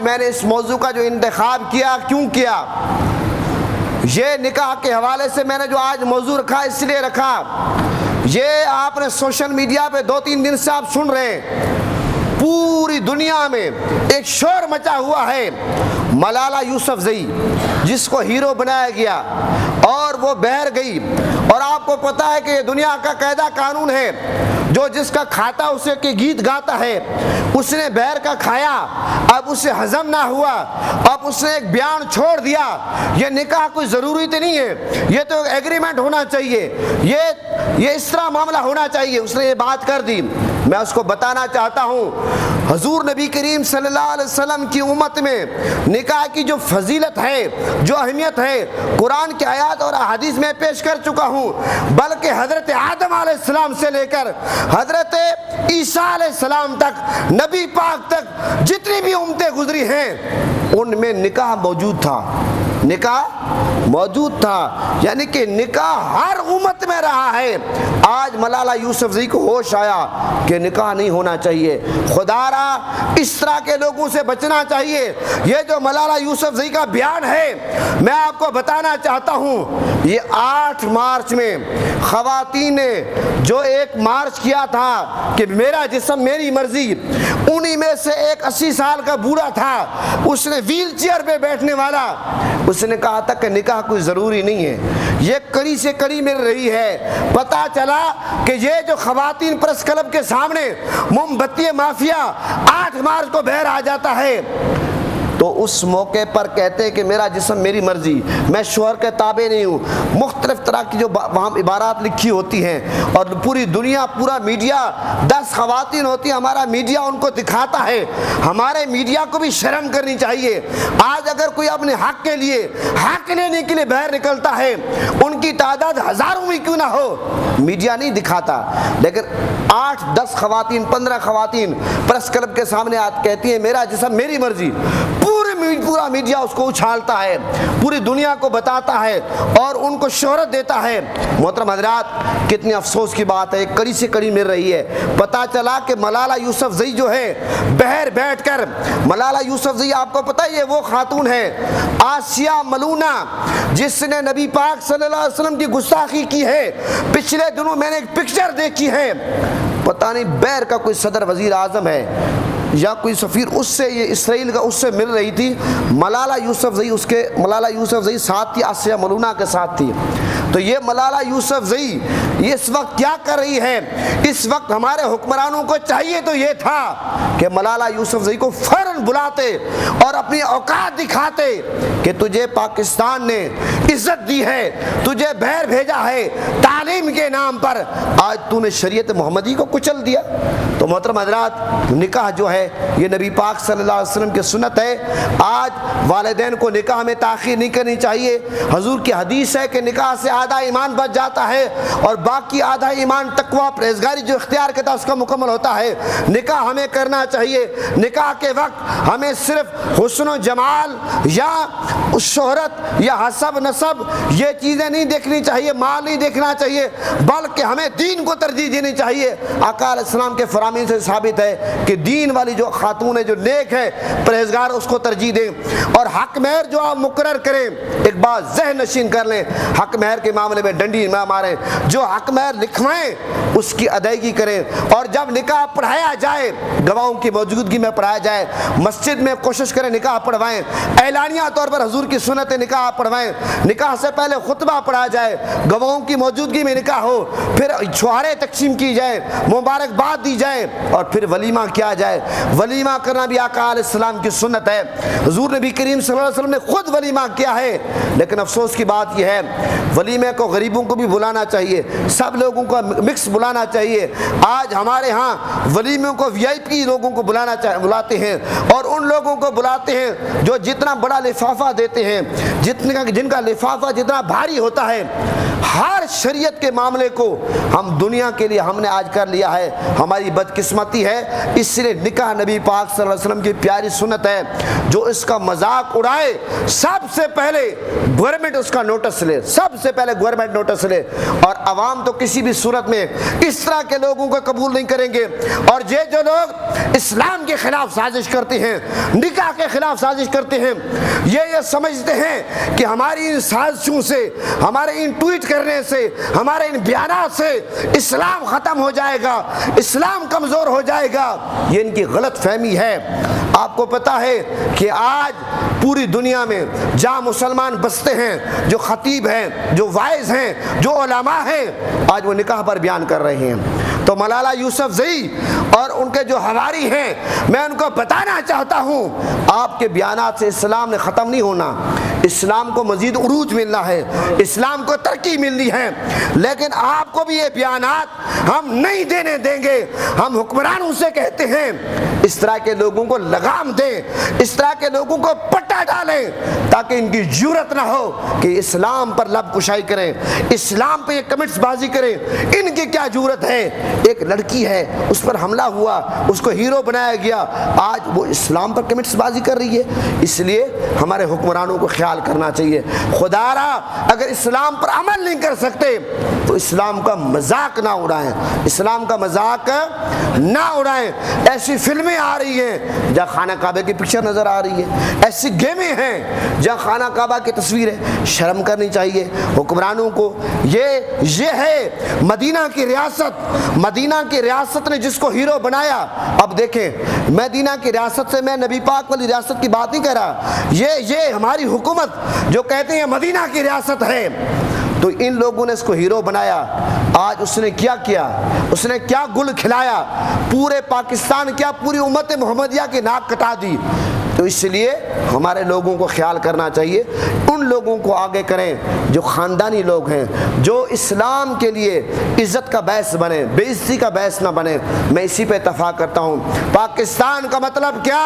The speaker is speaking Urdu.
میں نے اس موضوع کا جو انتخاب کیا، کیوں کیا؟ یہ نکاح کے حوالے سے میں نے جو آج موضوع رکھا اس لیے رکھا، یہ آپ نے سوشل میڈیا پہ 2-3 دن سے آپ سن رہے ہیں، پوری دنیا میں ایک شور مچا ہوا ہے ملالہ یوسفزئی، جس کو ہیرو بنایا گیا اور وہ بہر گئی، اور آپ کو پتا ہے کہ یہ دنیا کا قاعدہ قانون ہے، جو جس کا کھاتا اسے کے گیت گاتا ہے۔ اس نے بہر کا کھایا، اب اسے ہضم نہ ہوا، اب اس نے ایک بیان چھوڑ دیا۔ یہ نکاح کوئی ضروری تو نہیں ہے، یہ تو ایگریمنٹ ہونا چاہیے، یہ اس طرح معاملہ ہونا چاہیے۔ اس نے یہ بات کر دی۔ میں اس کو بتانا چاہتا ہوں، حضور نبی کریم صلی اللہ علیہ وسلم کی امت میں نکاح کی جو فضیلت ہے، جو اہمیت ہے، قرآن کی آیات اور احادیث میں پیش کر چکا ہوں، بلکہ حضرت آدم علیہ السلام سے لے کر حضرت عیسیٰ علیہ السلام تک، نبی پاک تک جتنی بھی امتیں گزری ہیں ان میں نکاح موجود تھا، نکاح موجود تھا، یعنی کہ نکاح ہر امت میں رہا ہے۔ آج ملالہ یوسفزئی کو ہوش آیا کہ نکاح نہیں ہونا چاہیے، خدا را اس طرح کے لوگوں سے بچنا چاہیے۔ یہ جو ملالہ یوسفزئی کا بیان ہے، میں آپ کو بتانا چاہتا ہوں، یہ 8 مارچ میں خواتین نے جو ایک مارچ کیا تھا کہ میرا جسم میری مرضی، انہی میں سے ایک 80 سال کا بوڑھا تھا، اس نے ویل چیئر پہ بیٹھنے والا، اس نے کہا تھا کہ نکاح کوئی ضروری نہیں ہے۔ یہ کڑی سے کڑی مل رہی ہے۔ پتا چلا کہ یہ جو خواتین پریس کلب کے سامنے موم بتی مافیا 8 مارچ کو بہر آ جاتا ہے، تو اس موقع پر کہتے ہیں کہ میرا جسم میری مرضی، میں شوہر کے تابع نہیں ہوں۔ مختلف طرح کی جو وہاں عبارات لکھی ہوتی ہیں، اور پوری دنیا، پورا میڈیا، 10 خواتین ہوتی ہیں، ہمارا میڈیا ان کو دکھاتا ہے۔ ہمارے میڈیا کو بھی شرم کرنی چاہیے۔ آج اگر کوئی اپنے حق کے لیے، حق لینے کے لیے باہر نکلتا ہے، ان کی تعداد ہزاروں میں کیوں نہ ہو، میڈیا نہیں دکھاتا، لیکن 8-10 خواتین، 15 خواتین پریس کلب کے سامنے کہتی ہیں میرا جسم میری مرضی۔ پورا میڈیا اس کو اچھالتا ہے، پوری دنیا کو بتاتا ہے اور ان کو شہرت دیتا ہے۔ محترم حضرات، کتنی افسوس کی بات ہے، کڑی سے کڑی مل رہی ہے۔ پتا چلا کہ ملالہ یوسفزئی جو ہے بہر بیٹھ کر، ملالہ یوسفزئی آپ کو پتا ہے یہ وہ خاتون ہے آسیہ ملونہ جس نے نبی پاک صلی اللہ علیہ وسلم کی گستاخی کی ہے۔ پچھلے دنوں میں نے ایک پکچر دیکھی ہے، پتہ نہیں بہر کا کوئی صدر وزیر اعظم ہے یا کوئی سفیر، اس سے یہ اسرائیل کا اس سے مل رہی تھی، ملالہ یوسفزئی ساتھ تھی، آسیہ ملونہ کے ساتھ تھی۔ تو یہ ملالہ یوسفزئی یہ اس وقت کیا کر رہی ہے؟ اس وقت ہمارے حکمرانوں کو چاہیے تو یہ تھا کہ ملالہ یوسفزئی کو فوراً بلاتے اور اپنی اوقات دکھاتے کہ تجھے پاکستان نے عزت دی ہے، تجھے بہر بھیجا ہے تعلیم کے نام پر، آج تو نے شریعت محمدی کو کچل دیا۔ تو محترم حضرات، نکاح جو ہے یہ نبی پاک صلی اللہ علیہ وسلم کی سنت ہے۔ آج والدین کو نکاح میں تاخیر نہیں کرنی چاہیے۔ حضور کی حدیث ہے کہ نکاح سے آدھا ایمان بچ جاتا ہے اور باقی آدھا ایمان تقویٰ پرہیزگاری جو اختیار کرتا ہے اس کا مکمل ہوتا ہے۔ نکاح ہمیں کرنا چاہیے۔ نکاح کے وقت ہمیں صرف حسن و جمال یا شہرت یا حسب نسب یہ چیزیں نہیں دیکھنی چاہیے، مال نہیں دیکھنا چاہیے، بلکہ ہمیں دین کو ترجیح دینی چاہیے۔ آقا علیہ السلام کے فرامین سے ثابت ہے کہ دین والی جو خاتون ہے، جو نیک ہے، پرہیزگار، اس کو ترجیح دیں۔ اور حق مہر جو آپ مقرر کریں، ایک بات ذہن نشین کر لیں، حق مہر کے معاملے میں ڈنڈی نہ ماریں، جو حق مہر لکھوائیں اس کی ادائیگی کریں۔ اور جب نکاح پڑھایا جائے، گواہوں کی موجودگی میں پڑھایا جائے، مسجد میں کوشش کریں نکاح پڑھوائیں، اعلانیہ طور پر حضور کی سنت نکاح پڑھوائیں، نکاح سے پہلے خطبہ پڑھا جائے، گواہوں کی موجودگی میں نکاح ہو، پھر چھوارے تقسیم کی جائے، مبارکباد دی جائے، اور پھر ولیمہ کیا جائے۔ ولیمہ کرنا بھی آقا علیہ السلام کی سنت ہے۔ حضور نبی کریم صلی اللہ علیہ وسلم نے خود ولیمہ کیا ہے، لیکن افسوس کی بات یہ ہے ولیمے کو غریبوں کو بھی بلانا چاہیے، سب لوگوں کو مکس بلانا چاہیے۔ آج ہمارے ہاں ولیموں کو VIP لوگوں کو بلاتے ہیں، اور ان لوگوں کو بلاتے ہیں جو جتنا بڑا لفافہ دیتے ہیں، جن کا لفافہ جتنا بھاری ہوتا ہے۔ ہر شریعت کے معاملے کو ہم دنیا کے لیے ہم نے آج کر لیا ہے، ہماری بدقسمتی ہے۔ اس لیے نکاح نبی پاک صلی اللہ علیہ وسلم کی پیاری سنت ہے، جو اس کا مذاق اڑائے سب سے پہلے گورنمنٹ اس کا نوٹس لے، سب سے پہلے گورنمنٹ نوٹس لے، اور عوام تو کسی بھی صورت میں اس طرح کے لوگوں کو قبول نہیں کریں گے۔ اور یہ جو لوگ اسلام کے خلاف سازش کرتے ہیں، نکاح کے خلاف سازش کرتے ہیں، یہ سمجھتے ہیں کہ ہماری ان سازشوں سے، ہمارے ان ٹویٹ کرنے سے، ہمارے ان بیانات سے اسلام ختم ہو جائے گا، اسلام کمزور ہو جائے گا۔ یہ ان کی غلط فہمی ہے۔ آپ کو پتا ہے کہ آج پوری دنیا میں جہاں مسلمان بستے ہیں، جو خطیب ہیں، جو وائز ہیں، جو علماء ہیں، آج وہ نکاح پر بیان کر رہے ہیں۔ تو ملالہ یوسفزئی اور ان کے جو حواری ہیں، میں ان کو بتانا چاہتا ہوں، آپ کے بیانات سے اسلام نے ختم نہیں ہونا، اسلام کو مزید عروج ملنا ہے، اسلام کو ترقی ملنی ہے، لیکن آپ کو بھی یہ بیانات ہم نہیں دینے دیں گے۔ ہم حکمرانوں سے کہتے ہیں اس طرح کے لوگوں کو لگام دیں، اس طرح کے لوگوں کو پٹا ڈالیں، تاکہ ان کی جرأت نہ ہو کہ اسلام پر لب کشائی کریں، اسلام پہ یہ کمنٹس بازی کریں۔ ان کی کیا جرأت ہے؟ ایک لڑکی ہے، اس پر حملہ ہوا، اس کو ہیرو بنایا گیا، آج وہ اسلام پر کمنٹس بازی کر رہی ہے۔ اس لیے ہمارے حکمرانوں کو خیال کرنا چاہیے، خدا را اگر اسلام پر عمل نہیں کر سکتے تو اسلام کا مذاق نہ اڑائیں، اسلام کا مذاق نہ اڑائیں۔ ایسی فلمیں آ رہی ہیں جہاں خانہ کعبہ کی پکچر نظر آ رہی ہے، ایسی گیمیں ہیں جہاں خانہ کعبہ کی تصویر ہے۔ شرم کرنی چاہیے حکمرانوں کو۔ یہ ہے مدینہ کی ریاست، مدینہ کی ریاست نے جس کو ہیرو بنایا۔ اب دیکھیں، مدینہ کی ریاست سے میں نبی پاک والی ریاست کی بات نہیں کر رہا، یہ ہماری حکومت جو کہتے ہیں مدینہ کی ریاست ہے، تو ان لوگوں نے اس کو ہیرو بنایا۔ آج اس نے کیا کیا؟ اس نے کیا گل کھلایا؟ پورے پاکستان کیا پوری امت محمدیہ کی ناک کٹا دی۔ تو اس لیے ہمارے لوگوں کو خیال کرنا چاہیے، ان لوگوں کو آگے کریں جو خاندانی لوگ ہیں، جو اسلام کے لیے عزت کا باعث بنے، بے عزتی کا باعث نہ بنے۔ میں اسی پہ اتفاق کرتا ہوں۔ پاکستان کا مطلب کیا؟